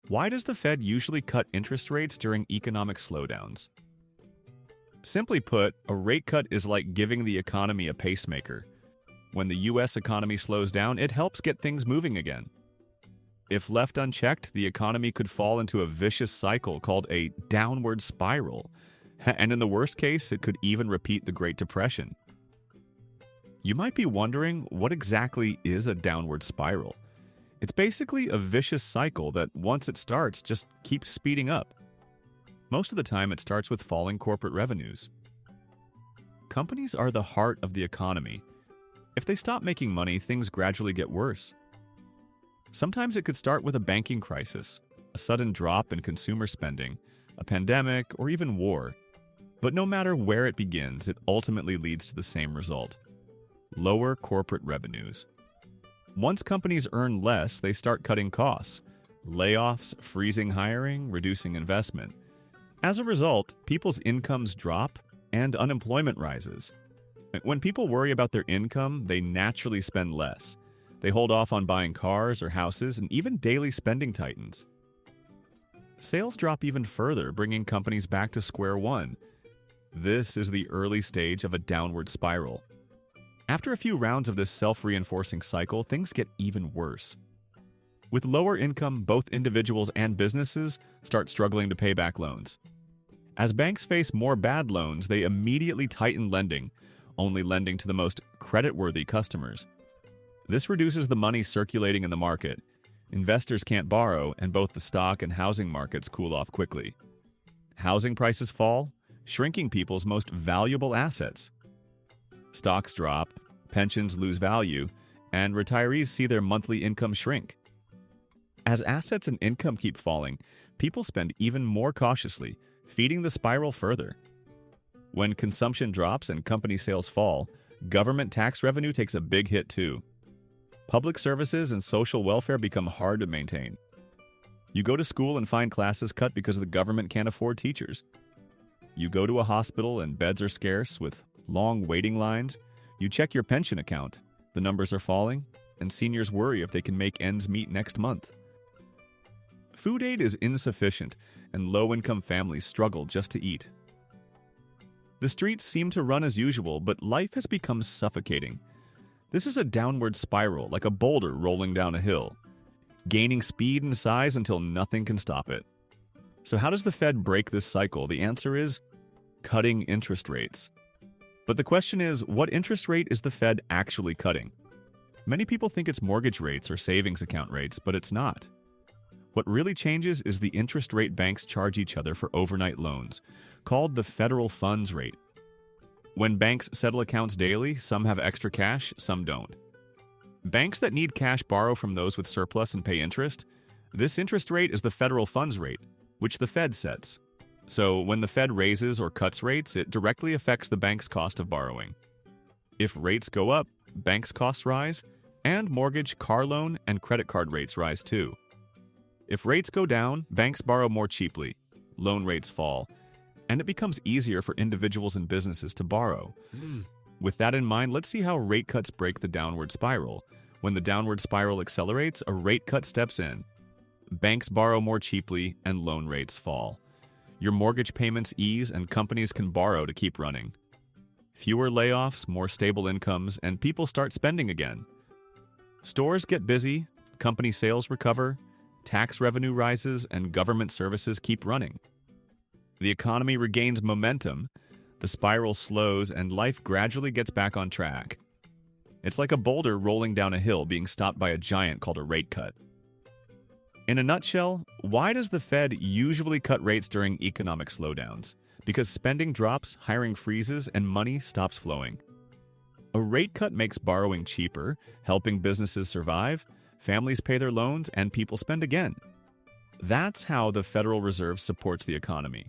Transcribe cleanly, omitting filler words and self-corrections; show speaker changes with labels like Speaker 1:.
Speaker 1: Why does the Fed usually cut interest rates during economic slowdowns? Simply put, a rate cut is like giving the economy a pacemaker. When the US economy slows down, it helps get things moving again. If left unchecked, the economy could fall into a vicious cycle called a downward spiral, and in the worst case, it could even repeat the Great Depression. You might be wondering, what exactly is a downward spiral? It's basically a vicious cycle that, once it starts, just keeps speeding up. Most of the time, it starts with falling corporate revenues. Companies are the heart of the economy. If they stop making money, things gradually get worse. Sometimes it could start with a banking crisis, a sudden drop in consumer spending, a pandemic, or even war. But no matter where it begins, it ultimately leads to the same result: lower corporate revenues. Once companies earn less, they start cutting costs, layoffs, freezing hiring, reducing investment. As a result, people's incomes drop and unemployment rises. When people worry about their income, they naturally spend less. They hold off on buying cars or houses, and even daily spending tightens. Sales drop even further, bringing companies back to square one. This is the early stage of a downward spiral. After a few rounds of this self-reinforcing cycle, things get even worse. With lower income, both individuals and businesses start struggling to pay back loans. As banks face more bad loans, they immediately tighten lending, only lending to the most creditworthy customers. This reduces the money circulating in the market. Investors can't borrow, and both the stock and housing markets cool off quickly. Housing prices fall, shrinking people's most valuable assets. Stocks drop, pensions lose value, and retirees see their monthly income shrink. As assets and income keep falling, people spend even more cautiously, feeding the spiral further. When consumption drops and company sales fall, government tax revenue takes a big hit too. Public services and social welfare become hard to maintain. You go to school and find classes cut because the government can't afford teachers. You go to a hospital and beds are scarce with long waiting lines. You check your pension account. The numbers are falling, and seniors worry if they can make ends meet next month. Food aid is insufficient, and low-income families struggle just to eat. The streets seem to run as usual, but life has become suffocating. This is a downward spiral, like a boulder rolling down a hill, gaining speed and size until nothing can stop it. So how does the Fed break this cycle? The answer is cutting interest rates. But the question is, what interest rate is the Fed actually cutting? Many people think it's mortgage rates or savings account rates, but it's not. What really changes is the interest rate banks charge each other for overnight loans, called the federal funds rate. When banks settle accounts daily, some have extra cash, some don't. Banks that need cash borrow from those with surplus and pay interest. This interest rate is the federal funds rate, which the Fed sets. So when the Fed raises or cuts rates, it directly affects the bank's cost of borrowing. If rates go up, banks' costs rise, and mortgage, car loan, and credit card rates rise too. If rates go down, banks borrow more cheaply, loan rates fall, and it becomes easier for individuals and businesses to borrow. With that in mind, let's see how rate cuts break the downward spiral. When the downward spiral accelerates, a rate cut steps in. Banks borrow more cheaply, and loan rates fall. Your mortgage payments ease, and companies can borrow to keep running. Fewer layoffs, more stable incomes, and people start spending again. Stores get busy, company sales recover, tax revenue rises, and government services keep running. The economy regains momentum, the spiral slows, and life gradually gets back on track. It's like a boulder rolling down a hill being stopped by a giant called a rate cut. In a nutshell, why does the Fed usually cut rates during economic slowdowns? Because spending drops, hiring freezes, and money stops flowing. A rate cut makes borrowing cheaper, helping businesses survive, families pay their loans, and people spend again. That's how the Federal Reserve supports the economy.